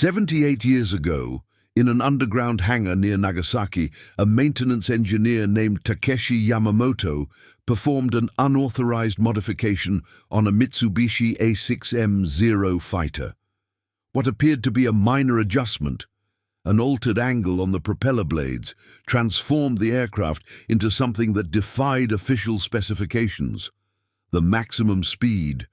78 years ago, in an underground hangar near Nagasaki, a maintenance engineer named Takeshi Yamamoto performed an unauthorized modification on a Mitsubishi A6M0 fighter. What appeared to be a minor adjustment, an altered angle on the propeller blades, transformed the aircraft into something that defied official specifications. The maximum speed,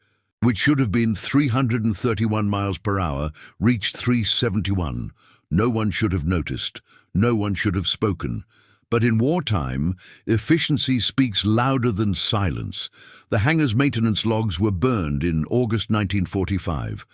which should have been 331 miles per hour, reached 371. No one should have noticed. No one should have spoken. But in wartime, efficiency speaks louder than silence. The hangar's maintenance logs were burned in August 1945.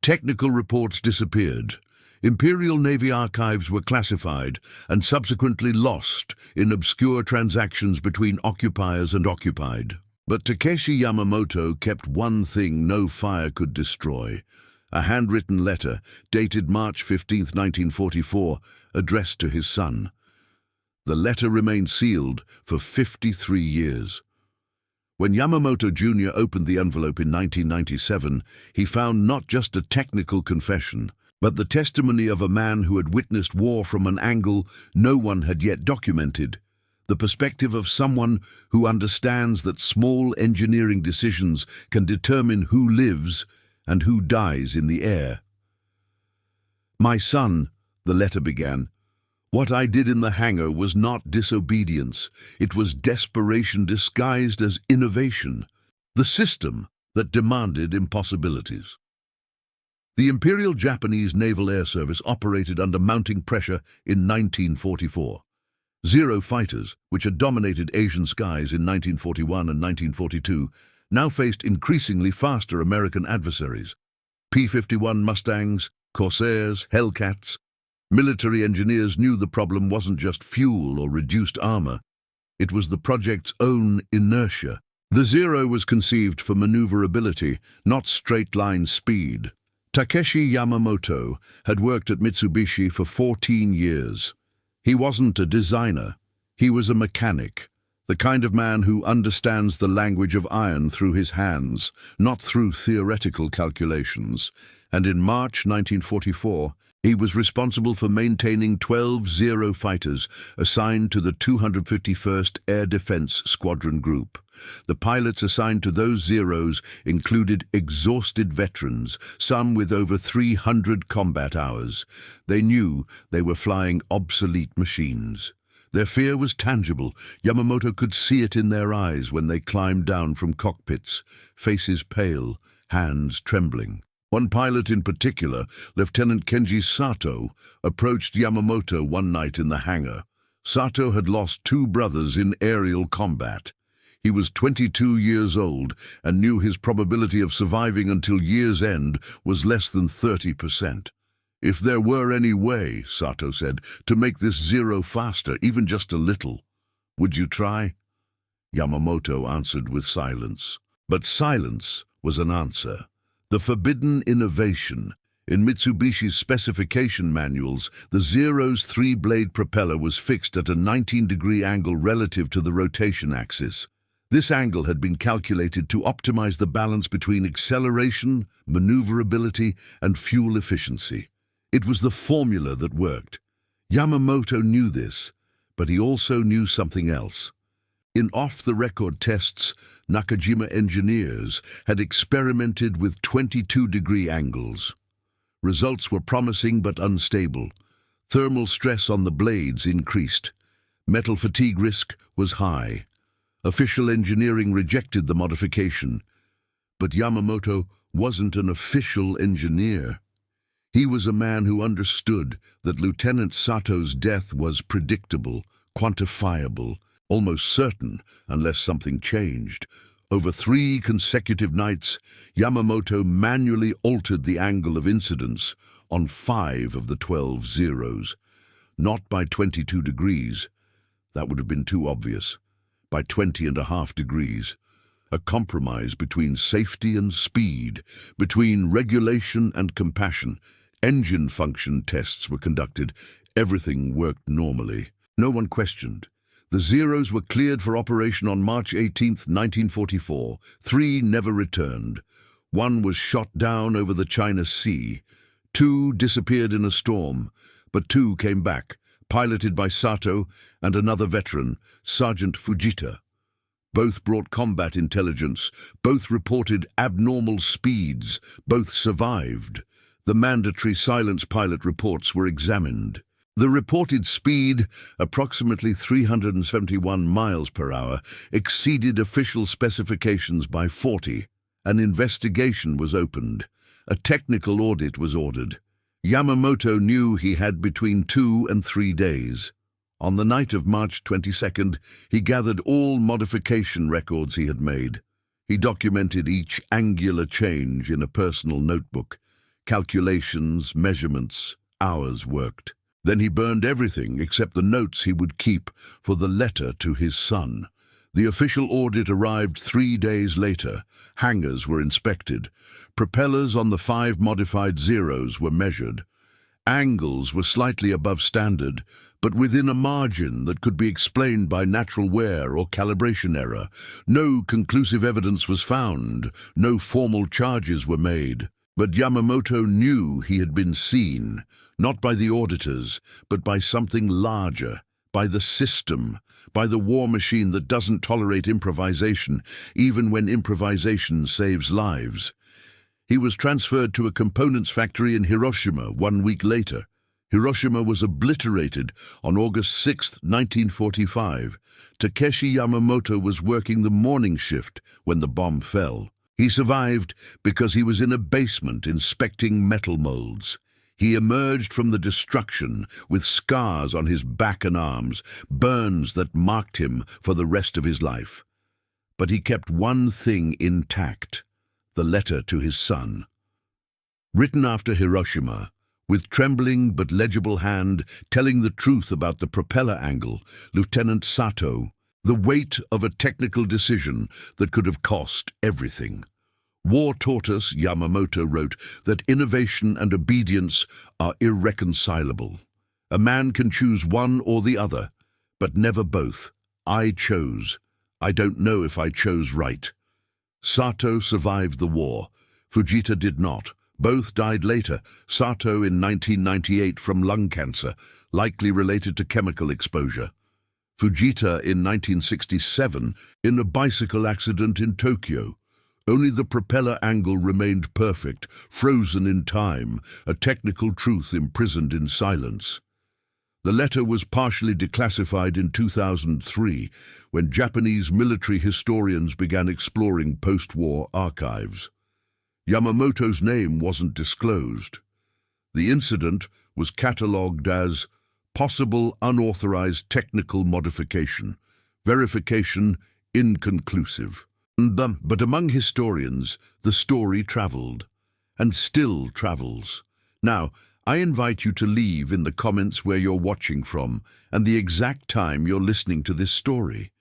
Technical reports disappeared. Imperial Navy archives were classified and subsequently lost in obscure transactions between occupiers and occupied. But Takeshi Yamamoto kept one thing no fire could destroy: a handwritten letter dated March 15, 1944, addressed to his son. The letter remained sealed for 53 years. When Yamamoto Jr. opened the envelope in 1997, he found not just a technical confession, but the testimony of a man who had witnessed war from an angle no one had yet documented. The perspective of someone who understands that small engineering decisions can determine who lives and who dies in the air. "My son," the letter began, "what I did in the hangar was not disobedience. It was desperation disguised as innovation, the system that demanded impossibilities." The Imperial Japanese Naval Air Service operated under mounting pressure in 1944. Zero fighters, which had dominated Asian skies in 1941 and 1942, now faced increasingly faster American adversaries. P-51 Mustangs, Corsairs, Hellcats. Military engineers knew the problem wasn't just fuel or reduced armor. It was the project's own inertia. The Zero was conceived for maneuverability, not straight-line speed. Takeshi Yamamoto had worked at Mitsubishi for 14 years. He wasn't a designer. He was a mechanic, the kind of man who understands the language of iron through his hands, not through theoretical calculations. And in March 1944, he was responsible for maintaining 12 Zero fighters assigned to the 251st Air Defense Squadron Group. The pilots assigned to those Zeros included exhausted veterans, some with over 300 combat hours. They knew they were flying obsolete machines. Their fear was tangible. Yamamoto could see it in their eyes when they climbed down from cockpits, faces pale, hands trembling. One pilot in particular, Lieutenant Kenji Sato, approached Yamamoto one night in the hangar. Sato had lost 2 brothers in aerial combat. He was 22 years old and knew his probability of surviving until year's end was less than 30%. "If there were any way," Sato said, "to make this Zero faster, even just a little, would you try?" Yamamoto answered with silence. But silence was an answer. The forbidden innovation. In Mitsubishi's specification manuals, the Zero's 3-blade propeller was fixed at a 19-degree angle relative to the rotation axis. This angle had been calculated to optimize the balance between acceleration, maneuverability, and fuel efficiency. It was the formula that worked. Yamamoto knew this, but he also knew something else. In off-the-record tests, Nakajima engineers had experimented with 22-degree angles. Results were promising but unstable. Thermal stress on the blades increased. Metal fatigue risk was high. Official engineering rejected the modification. But Yamamoto wasn't an official engineer. He was a man who understood that Lieutenant Sato's death was predictable, quantifiable, almost certain unless something changed. Over 3 consecutive nights, Yamamoto manually altered the angle of incidence on 5 of the 12 Zeros. Not by 22 degrees. That would have been too obvious. By 20.5 degrees. A compromise between safety and speed, between regulation and compassion. Engine function tests were conducted. Everything worked normally. No one questioned. The Zeros were cleared for operation on March 18, 1944. 3 never returned. 1 was shot down over the China Sea. 2 disappeared in a storm, but 2 came back, piloted by Sato and another veteran, Sergeant Fujita. Both brought combat intelligence, both reported abnormal speeds, both survived. The mandatory silence pilot reports were examined. The reported speed, approximately 371 miles per hour, exceeded official specifications by 40. An investigation was opened. A technical audit was ordered. Yamamoto knew he had between 2 and 3 days. On the night of March 22nd, he gathered all modification records he had made. He documented each angular change in a personal notebook. Calculations, measurements, hours worked. Then he burned everything except the notes he would keep for the letter to his son. The official audit arrived 3 days later. Hangars were inspected. Propellers on the 5 modified Zeros were measured. Angles were slightly above standard, but within a margin that could be explained by natural wear or calibration error. No conclusive evidence was found. No formal charges were made. But Yamamoto knew he had been seen, not by the auditors, but by something larger, by the system, by the war machine that doesn't tolerate improvisation, even when improvisation saves lives. He was transferred to a components factory in Hiroshima 1 week later. Hiroshima was obliterated on August 6, 1945. Takeshi Yamamoto was working the morning shift when the bomb fell. He survived because he was in a basement inspecting metal molds. He emerged from the destruction with scars on his back and arms, burns that marked him for the rest of his life. But he kept one thing intact: the letter to his son. Written after Hiroshima, with trembling but legible hand, telling the truth about the propeller angle, Lieutenant Sato, the weight of a technical decision that could have cost everything. War taught us, Yamamoto wrote, that innovation and obedience are irreconcilable. A man can choose one or the other, but never both. I chose. I don't know if I chose right. Sato survived the war. Fujita did not. Both died later, Sato in 1998 from lung cancer, likely related to chemical exposure. Fujita in 1967 in a bicycle accident in Tokyo. Only the propeller angle remained perfect, frozen in time, a technical truth imprisoned in silence. The letter was partially declassified in 2003, when Japanese military historians began exploring post-war archives. Yamamoto's name wasn't disclosed. The incident was catalogued as possible unauthorized technical modification, verification inconclusive. But among historians, the story traveled, and still travels. Now, I invite you to leave in the comments where you're watching from and the exact time you're listening to this story.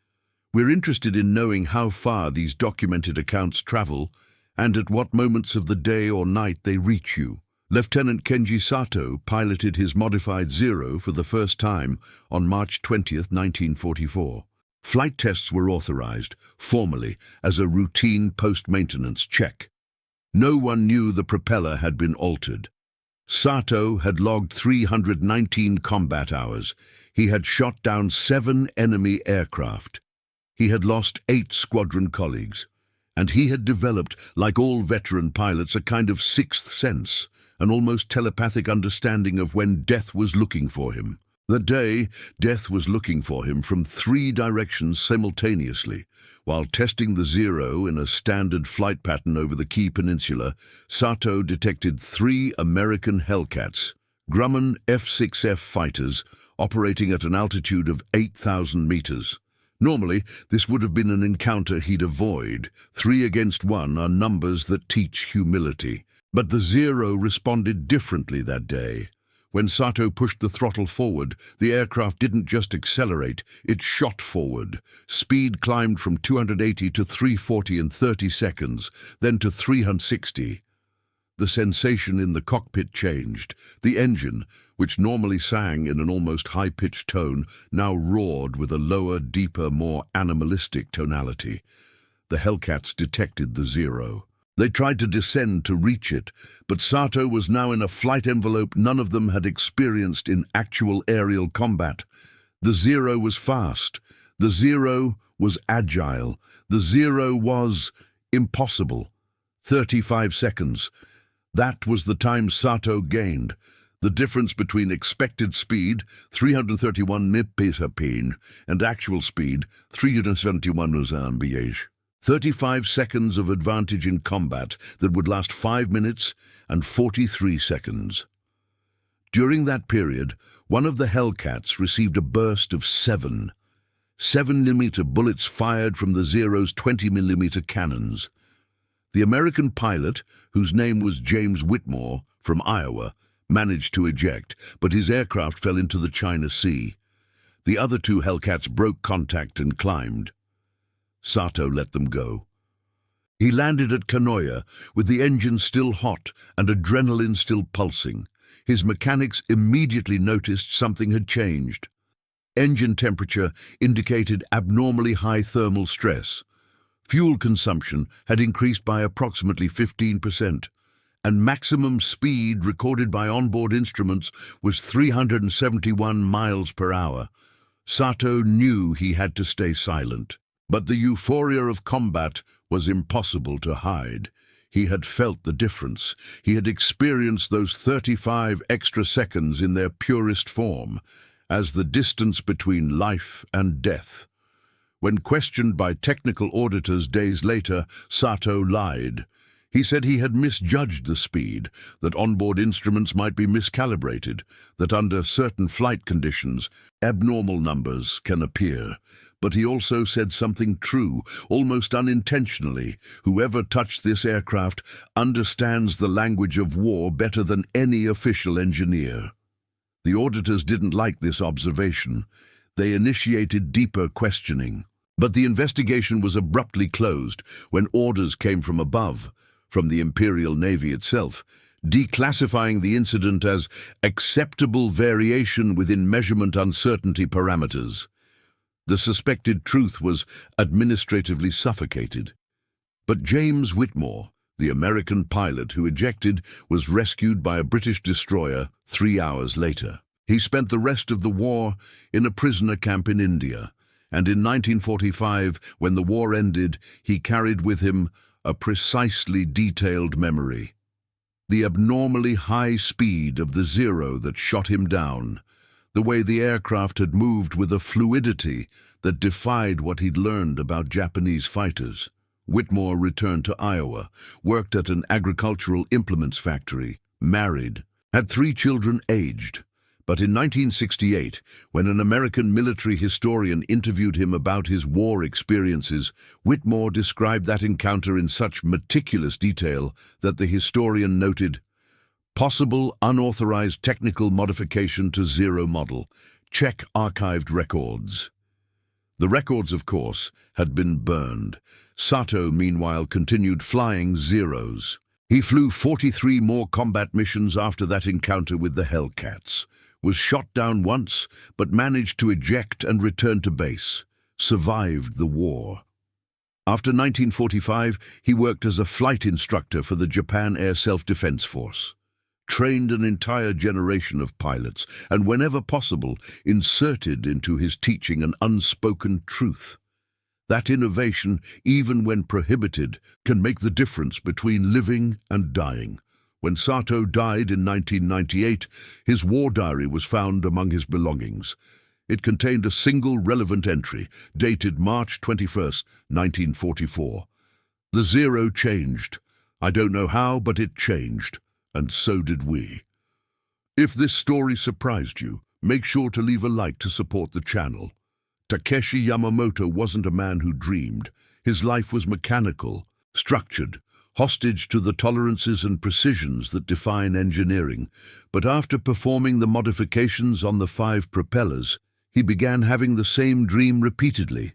We're interested in knowing how far these documented accounts travel and at what moments of the day or night they reach you. Lieutenant Kenji Sato piloted his modified Zero for the first time on March 20, 1944. Flight tests were authorized, formally, as a routine post-maintenance check. No one knew the propeller had been altered. Sato had logged 319 combat hours. He had shot down 7 enemy aircraft. He had lost 8 squadron colleagues. And he had developed, like all veteran pilots, a kind of sixth sense, an almost telepathic understanding of when death was looking for him. That day, death was looking for him from 3 directions simultaneously. While testing the Zero in a standard flight pattern over the Kii Peninsula, Sato detected 3 American Hellcats, Grumman F-6F fighters, operating at an altitude of 8,000 meters. Normally, this would have been an encounter he'd avoid. 3 against 1 are numbers that teach humility. But the Zero responded differently that day. When Sato pushed the throttle forward, the aircraft didn't just accelerate, it shot forward. Speed climbed from 280 to 340 in 30 seconds, then to 360. The sensation in the cockpit changed. The engine, which normally sang in an almost high-pitched tone, now roared with a lower, deeper, more animalistic tonality. The Hellcats detected the Zero. They tried to descend to reach it, but Sato was now in a flight envelope none of them had experienced in actual aerial combat. The Zero was fast. The Zero was agile. The Zero was impossible. 35 seconds. That was the time Sato gained. The difference between expected speed, 331 MPH, and actual speed, 371 MPH. 35 seconds of advantage in combat that would last 5 minutes and 43 seconds. During that period, one of the Hellcats received a burst of 7mm bullets fired from the Zero's 20mm cannons. The American pilot, whose name was James Whitmore, from Iowa, managed to eject, but his aircraft fell into the China Sea. The other two Hellcats broke contact and climbed. Sato let them go. He landed at Kanoya with the engine still hot and adrenaline still pulsing. His mechanics immediately noticed something had changed. Engine temperature indicated abnormally high thermal stress. Fuel consumption had increased by approximately 15%, and maximum speed recorded by onboard instruments was 371 miles per hour. Sato knew he had to stay silent. But the euphoria of combat was impossible to hide. He had felt the difference. He had experienced those 35 extra seconds in their purest form, as the distance between life and death. When questioned by technical auditors days later, Sato lied. He said he had misjudged the speed, that onboard instruments might be miscalibrated, that under certain flight conditions, abnormal numbers can appear. But he also said something true, almost unintentionally. Whoever touched this aircraft understands the language of war better than any official engineer. The auditors didn't like this observation. They initiated deeper questioning. But the investigation was abruptly closed when orders came from above, from the Imperial Navy itself, declassifying the incident as acceptable variation within measurement uncertainty parameters. The suspected truth was administratively suffocated. But James Whitmore, the American pilot who ejected, was rescued by a British destroyer 3 hours later. He spent the rest of the war in a prisoner camp in India, and in 1945, when the war ended, he carried with him a precisely detailed memory. The abnormally high speed of the Zero that shot him down, the way the aircraft had moved with a fluidity that defied what he'd learned about Japanese fighters. Whitmore returned to Iowa, worked at an agricultural implements factory, married, had 3 children aged. But in 1968, when an American military historian interviewed him about his war experiences, Whitmore described that encounter in such meticulous detail that the historian noted, "Possible unauthorized technical modification to Zero model. Check archived records." The records, of course, had been burned. Sato, meanwhile, continued flying Zeros. He flew 43 more combat missions after that encounter with the Hellcats, was shot down once, but managed to eject and return to base, survived the war. After 1945, he worked as a flight instructor for the Japan Air Self-Defense Force, trained an entire generation of pilots, and whenever possible, inserted into his teaching an unspoken truth. That innovation, even when prohibited, can make the difference between living and dying. When Sato died in 1998, his war diary was found among his belongings. It contained a single relevant entry, dated March 21, 1944. The Zero changed. I don't know how, but it changed. And so did we. If this story surprised you, make sure to leave a like to support the channel. Takeshi Yamamoto wasn't a man who dreamed. His life was mechanical, structured, hostage to the tolerances and precisions that define engineering. But after performing the modifications on the 5 propellers, he began having the same dream repeatedly.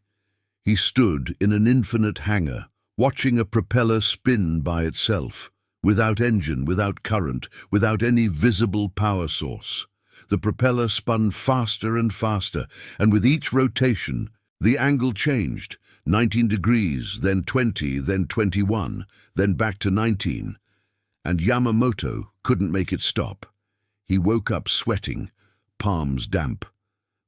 He stood in an infinite hangar, watching a propeller spin by itself, without engine, without current, without any visible power source. The propeller spun faster and faster, and with each rotation, the angle changed. 19 degrees, then 20, then 21, then back to 19. And Yamamoto couldn't make it stop. He woke up sweating, palms damp.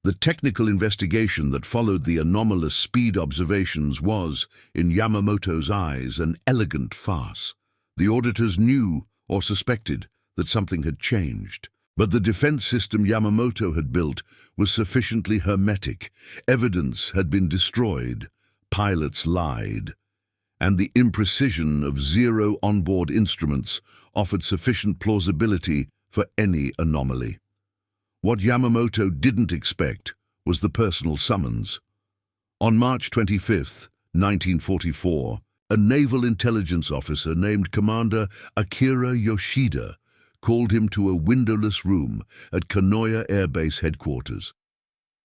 The technical investigation that followed the anomalous speed observations was, in Yamamoto's eyes, an elegant farce. The auditors knew, or suspected, that something had changed. But the defense system Yamamoto had built was sufficiently hermetic. Evidence had been destroyed. Pilots lied. And the imprecision of zero onboard instruments offered sufficient plausibility for any anomaly. What Yamamoto didn't expect was the personal summons. On March 25, 1944, a naval intelligence officer named Commander Akira Yoshida called him to a windowless room at Kanoya Air Base headquarters.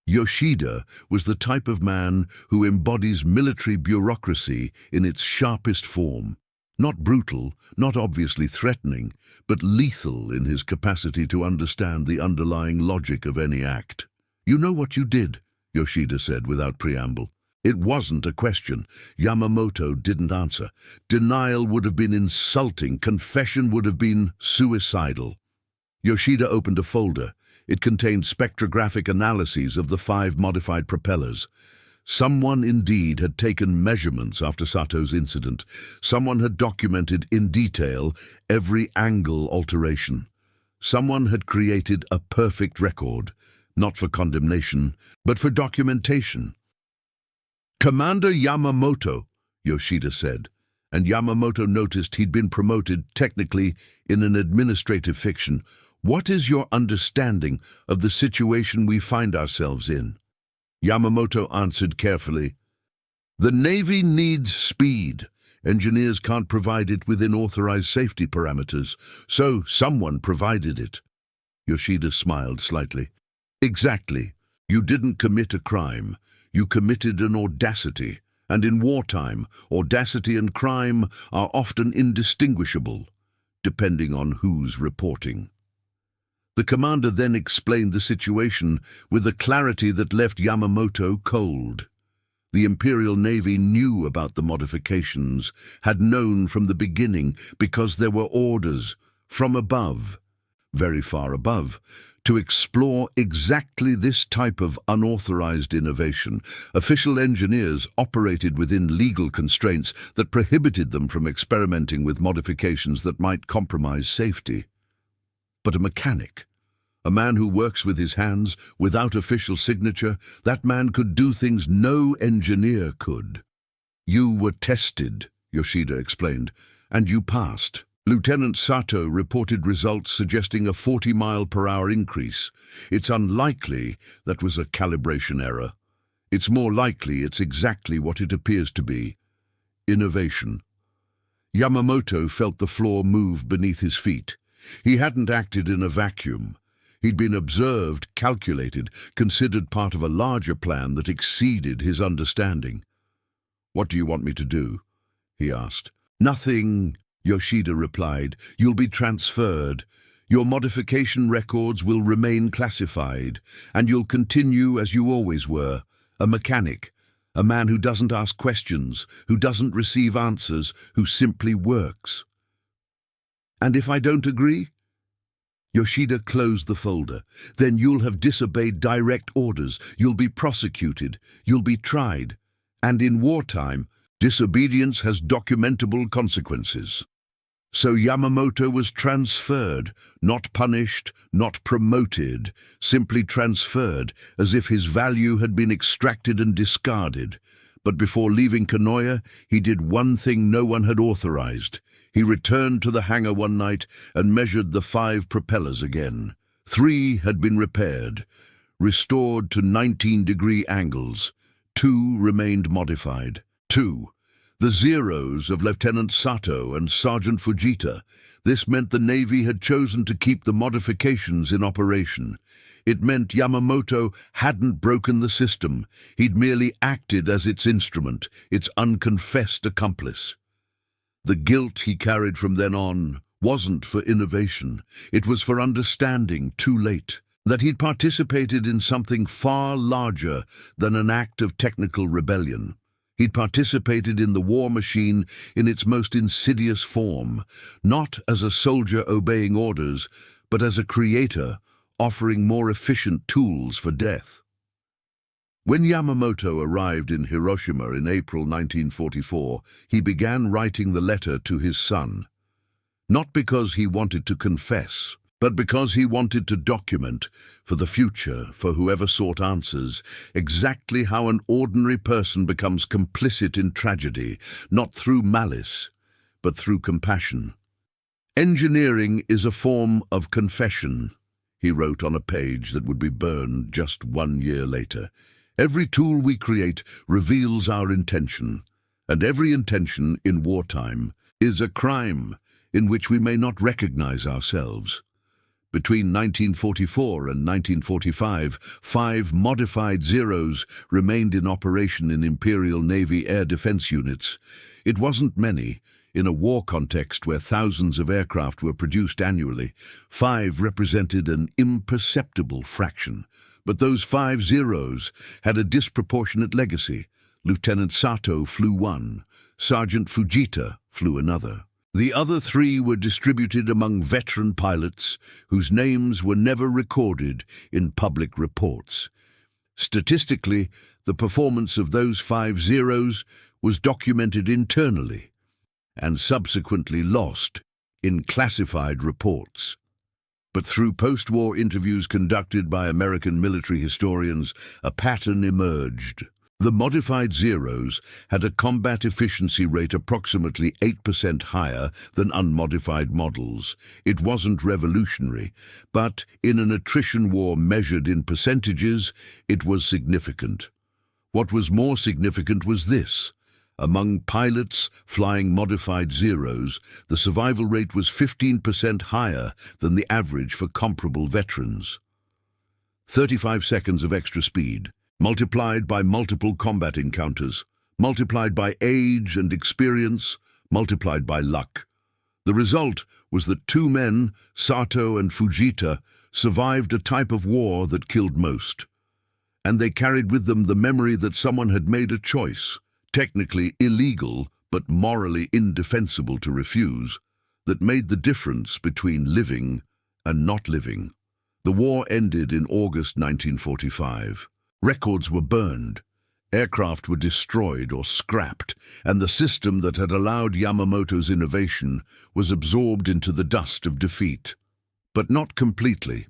Yoshida was the type of man who embodies military bureaucracy in its sharpest form. Not brutal, not obviously threatening, but lethal in his capacity to understand the underlying logic of any act. "You know what you did," Yoshida said without preamble. It wasn't a question. Yamamoto didn't answer. Denial would have been insulting. Confession would have been suicidal. Yoshida opened a folder. It contained spectrographic analyses of the 5 modified propellers. Someone indeed had taken measurements after Sato's incident. Someone had documented in detail every angle alteration. Someone had created a perfect record, not for condemnation, but for documentation. "Commander Yamamoto," Yoshida said, and Yamamoto noticed he'd been promoted technically in an administrative fiction. "What is your understanding of the situation we find ourselves in?" Yamamoto answered carefully. "The Navy needs speed. Engineers can't provide it within authorized safety parameters, so someone provided it." Yoshida smiled slightly. "Exactly. You didn't commit a crime. You committed an audacity, and in wartime, audacity and crime are often indistinguishable, depending on who's reporting." The commander then explained the situation with a clarity that left Yamamoto cold. The Imperial Navy knew about the modifications, had known from the beginning, because there were orders from above, very far above, to explore exactly this type of unauthorized innovation. Official engineers operated within legal constraints that prohibited them from experimenting with modifications that might compromise safety. But a mechanic, a man who works with his hands without official signature, that man could do things no engineer could. "You were tested," Yoshida explained, "and you passed." Lieutenant Sato reported results suggesting a 40-mile-per-hour increase. It's unlikely that was a calibration error. It's more likely it's exactly what it appears to be: innovation. Yamamoto felt the floor move beneath his feet. He hadn't acted in a vacuum. He'd been observed, calculated, considered part of a larger plan that exceeded his understanding. "What do you want me to do?" he asked. "Nothing," Yoshida replied. "You'll be transferred. Your modification records will remain classified, and you'll continue as you always were, a mechanic, a man who doesn't ask questions, who doesn't receive answers, who simply works." "And if I don't agree?" Yoshida closed the folder. "Then you'll have disobeyed direct orders. You'll be prosecuted. You'll be tried. And in wartime, disobedience has documentable consequences." So Yamamoto was transferred, not punished, not promoted, simply transferred, as if his value had been extracted and discarded. But before leaving Kanoya, he did one thing no one had authorized. He returned to the hangar one night and measured the 5 propellers again. 3 had been repaired, restored to 19-degree angles. 2 remained modified. 2. The zeros of Lieutenant Sato and Sergeant Fujita. This meant the Navy had chosen to keep the modifications in operation. It meant Yamamoto hadn't broken the system. He'd merely acted as its instrument, its unconfessed accomplice. The guilt he carried from then on wasn't for innovation. It was for understanding, too late, that he'd participated in something far larger than an act of technical rebellion. He'd participated in the war machine in its most insidious form, not as a soldier obeying orders, but as a creator offering more efficient tools for death. When Yamamoto arrived in Hiroshima in April 1944, he began writing the letter to his son. Not because he wanted to confess, but because he wanted to document, for the future, for whoever sought answers, exactly how an ordinary person becomes complicit in tragedy, not through malice, but through compassion. "Engineering is a form of confession," he wrote on a page that would be burned just 1 year later. "Every tool we create reveals our intention, and every intention in wartime is a crime in which we may not recognize ourselves." Between 1944 and 1945, 5 modified Zeros remained in operation in Imperial Navy air defense units. It wasn't many. In a war context where thousands of aircraft were produced annually, 5 represented an imperceptible fraction. But those 5 Zeros had a disproportionate legacy. Lieutenant Sato flew one, Sergeant Fujita flew another. The other 3 were distributed among veteran pilots whose names were never recorded in public reports. Statistically, the performance of those 5 Zeros was documented internally and subsequently lost in classified reports. But through post-war interviews conducted by American military historians, a pattern emerged. The modified Zeros had a combat efficiency rate approximately 8% higher than unmodified models. It wasn't revolutionary, but in an attrition war measured in percentages, it was significant. What was more significant was this. Among pilots flying modified Zeros, the survival rate was 15% higher than the average for comparable veterans. 35 seconds of extra speed, multiplied by multiple combat encounters, multiplied by age and experience, multiplied by luck. The result was that 2 men, Sato and Fujita, survived a type of war that killed most. And they carried with them the memory that someone had made a choice, technically illegal but morally indefensible to refuse, that made the difference between living and not living. The war ended in August 1945. Records were burned, aircraft were destroyed or scrapped, and the system that had allowed Yamamoto's innovation was absorbed into the dust of defeat. But not completely.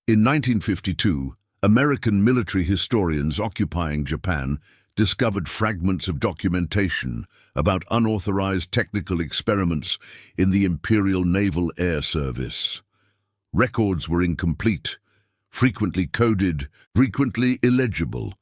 In 1952, American military historians occupying Japan discovered fragments of documentation about unauthorized technical experiments in the Imperial Naval Air Service. Records were incomplete, frequently coded, frequently illegible,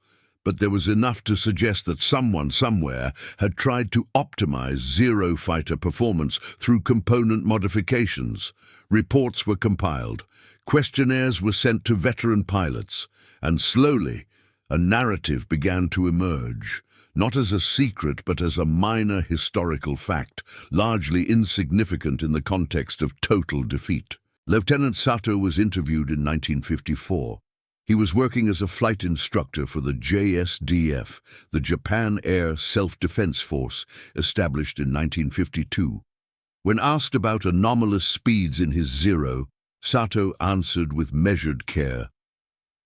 but there was enough to suggest that someone somewhere had tried to optimize Zero fighter performance through component modifications. Reports were compiled, questionnaires were sent to veteran pilots, and slowly, a narrative began to emerge, not as a secret but as a minor historical fact, largely insignificant in the context of total defeat. Lieutenant Sato was interviewed in 1954. He was working as a flight instructor for the JSDF, the Japan Air Self-Defense Force, established in 1952. When asked about anomalous speeds in his Zero, Sato answered with measured care.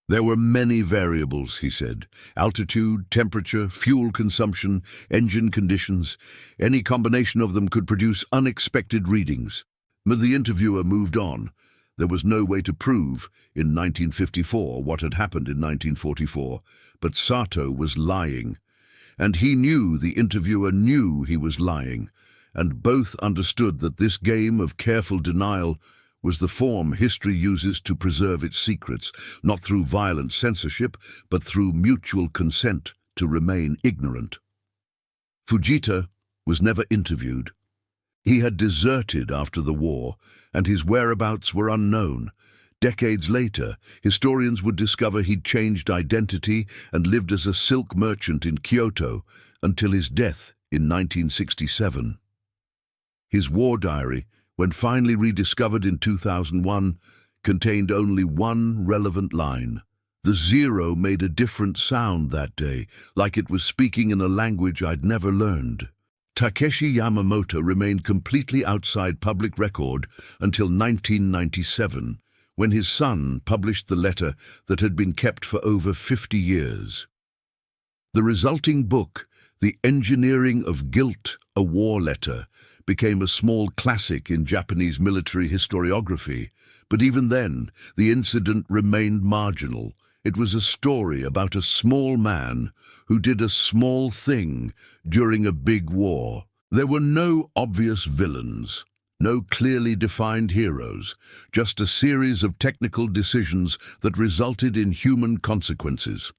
"There were many variables," he said. "Altitude, temperature, fuel consumption, engine conditions. Any combination of them could produce unexpected readings." But the interviewer moved on. There was no way to prove, in 1954, what had happened in 1944. But Sato was lying. And he knew the interviewer knew he was lying. And both understood that this game of careful denial was the form history uses to preserve its secrets, not through violent censorship, but through mutual consent to remain ignorant. Fujita was never interviewed. He had deserted after the war, and his whereabouts were unknown. Decades later, historians would discover he'd changed identity and lived as a silk merchant in Kyoto until his death in 1967. His war diary, when finally rediscovered in 2001, contained only one relevant line: The Zero made a different sound that day, like it was speaking in a language I'd never learned. Takeshi Yamamoto remained completely outside public record until 1997, when his son published the letter that had been kept for over 50 years. The resulting book, The Engineering of Guilt, a War Letter, became a small classic in Japanese military historiography, but even then, the incident remained marginal. It was a story about a small man who did a small thing during a big war. There were no obvious villains, no clearly defined heroes, just a series of technical decisions that resulted in human consequences.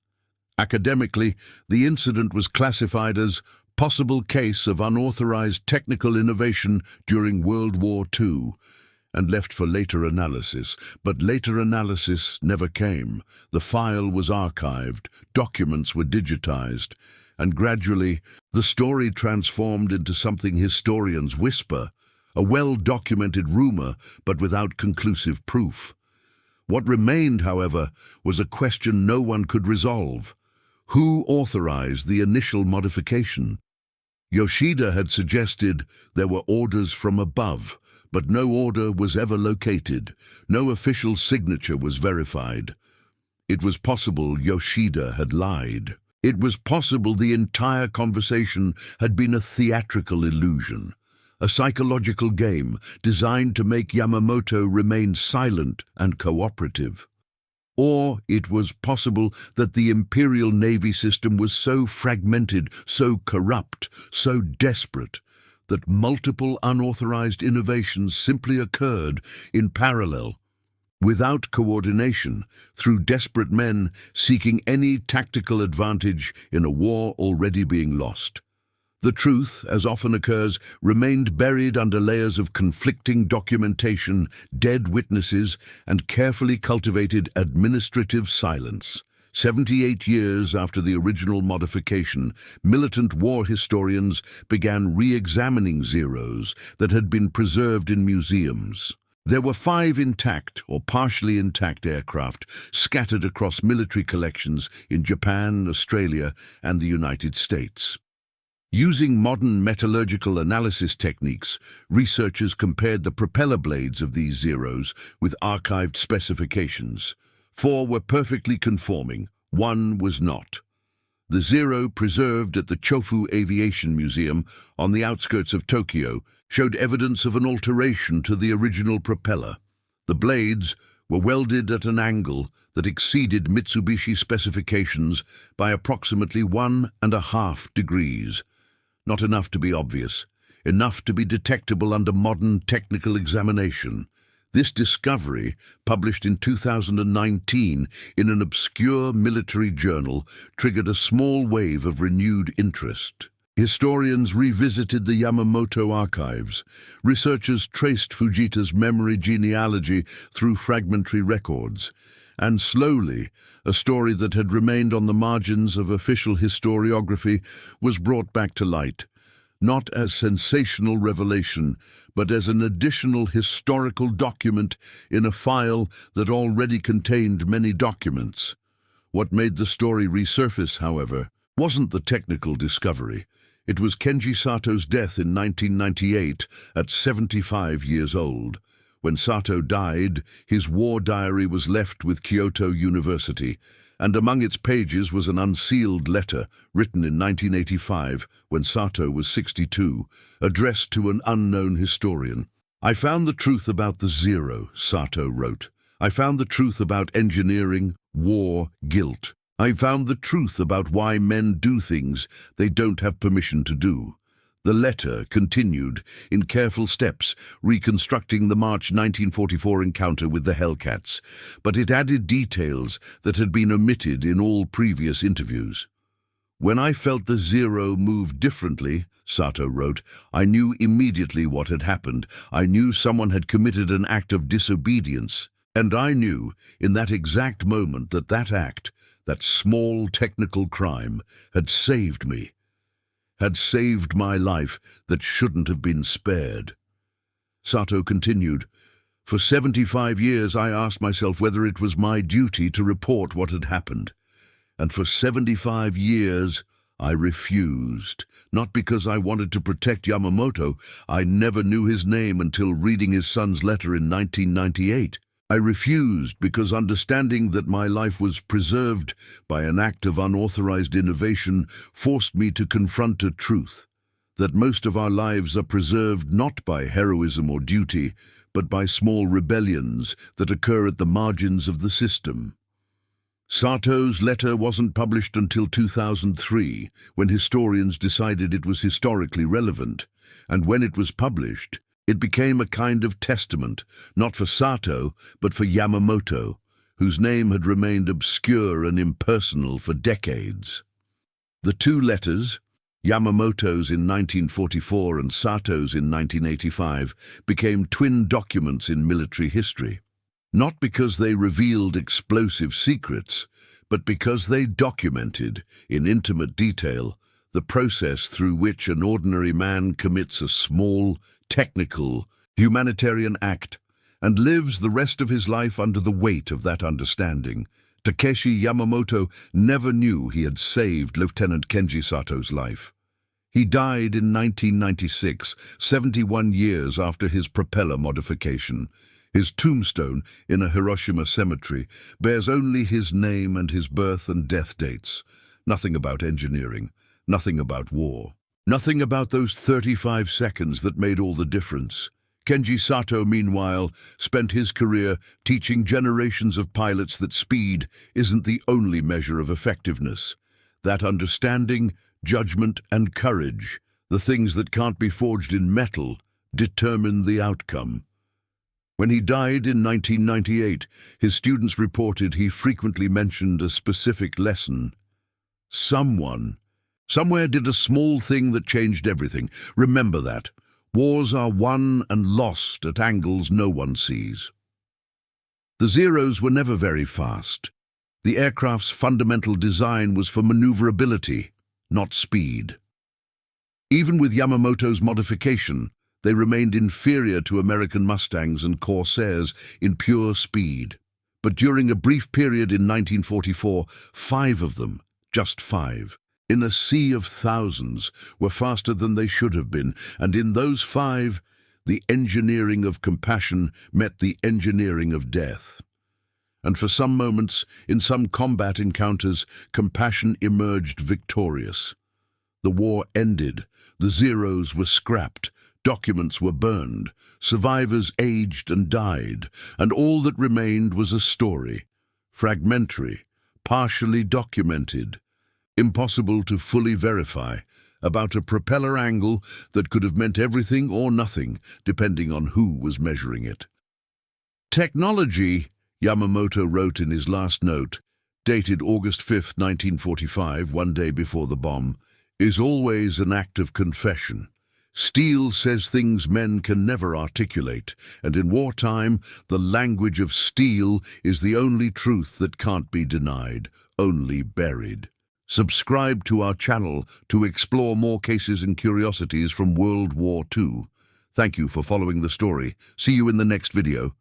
Academically, the incident was classified as possible case of unauthorized technical innovation during World War II, and left for later analysis. But later analysis never came. The file was archived, documents were digitized, and gradually the story transformed into something historians whisper, a well-documented rumor but without conclusive proof. What remained, however, was a question no one could resolve. Who authorized the initial modification? Yoshida had suggested there were orders from above, but no order was ever located. No official signature was verified. It was possible Yoshida had lied. It was possible the entire conversation had been a theatrical illusion, a psychological game designed to make Yamamoto remain silent and cooperative. Or it was possible that the Imperial Navy system was so fragmented, so corrupt, so desperate, that multiple unauthorized innovations simply occurred in parallel, without coordination, through desperate men seeking any tactical advantage in a war already being lost. The truth, as often occurs, remained buried under layers of conflicting documentation, dead witnesses, and carefully cultivated administrative silence. 78 years after the original modification, militant war historians began re-examining Zeros that had been preserved in museums. There were 5 intact or partially intact aircraft scattered across military collections in Japan, Australia, and the United States. Using modern metallurgical analysis techniques, researchers compared the propeller blades of these Zeros with archived specifications. 4 were perfectly conforming, 1 was not. The Zero preserved at the Chofu Aviation Museum on the outskirts of Tokyo showed evidence of an alteration to the original propeller. The blades were welded at an angle that exceeded Mitsubishi specifications by approximately 1.5 degrees. Not enough to be obvious, enough to be detectable under modern technical examination. This discovery, published in 2019 in an obscure military journal, triggered a small wave of renewed interest. Historians revisited the Yamamoto archives. Researchers traced Fujita's memory genealogy through fragmentary records. And slowly, a story that had remained on the margins of official historiography was brought back to light, not as sensational revelation, but as an additional historical document in a file that already contained many documents. What made the story resurface, however, wasn't the technical discovery. It was Kenji Sato's death in 1998 at 75 years old. When Sato died, his war diary was left with Kyoto University, and among its pages was an unsealed letter written in 1985, when Sato was 62, addressed to an unknown historian. "I found the truth about the Zero," Sato wrote. "I found the truth about engineering, war, guilt. I found the truth about why men do things they don't have permission to do." The letter continued, in careful steps, reconstructing the March 1944 encounter with the Hellcats, but it added details that had been omitted in all previous interviews. "When I felt the Zero move differently," Sato wrote, "I knew immediately what had happened. I knew someone had committed an act of disobedience, and I knew, in that exact moment, that that act, that small technical crime, had saved me. Had saved my life that shouldn't have been spared." Sato continued, For 75 years I asked myself whether it was my duty to report what had happened. And for 75 years I refused. Not because I wanted to protect Yamamoto. I never knew his name until reading his son's letter in 1998. I refused because understanding that my life was preserved by an act of unauthorized innovation forced me to confront a truth, that most of our lives are preserved not by heroism or duty, but by small rebellions that occur at the margins of the system. Sato's letter wasn't published until 2003, when historians decided it was historically relevant, and when it was published, it became a kind of testament, not for Sato, but for Yamamoto, whose name had remained obscure and impersonal for decades. The two letters, Yamamoto's in 1944 and Sato's in 1985, became twin documents in military history. Not because they revealed explosive secrets, but because they documented, in intimate detail, the process through which an ordinary man commits a small, technical, humanitarian act and lives the rest of his life under the weight of that understanding. Takeshi Yamamoto never knew he had saved Lieutenant Kenji Sato's life. He died in 1996, 71 years after his propeller modification. His tombstone in a Hiroshima cemetery bears only his name and his birth and death dates. Nothing about engineering, nothing about war. Nothing about those 35 seconds that made all the difference. Kenji Sato, meanwhile, spent his career teaching generations of pilots that speed isn't the only measure of effectiveness. That understanding, judgment, and courage, the things that can't be forged in metal, determine the outcome. When he died in 1998, his students reported he frequently mentioned a specific lesson. Someone, somewhere did a small thing that changed everything. Remember that. Wars are won and lost at angles no one sees. The Zeros were never very fast. The aircraft's fundamental design was for maneuverability, not speed. Even with Yamamoto's modification, they remained inferior to American Mustangs and Corsairs in pure speed. But during a brief period in 1944, 5 of them, just 5, in a sea of thousands, were faster than they should have been, and in those 5, the engineering of compassion met the engineering of death. And for some moments, in some combat encounters, compassion emerged victorious. The war ended, the Zeros were scrapped, documents were burned, survivors aged and died, and all that remained was a story, fragmentary, partially documented, impossible to fully verify, about a propeller angle that could have meant everything or nothing, depending on who was measuring it. Technology, Yamamoto wrote in his last note, dated August 5, 1945, one day before the bomb, is always an act of confession. Steel says things men can never articulate, and in wartime, the language of steel is the only truth that can't be denied, only buried. Subscribe to our channel to explore more cases and curiosities from World War II. Thank you for following the story. See you in the next video.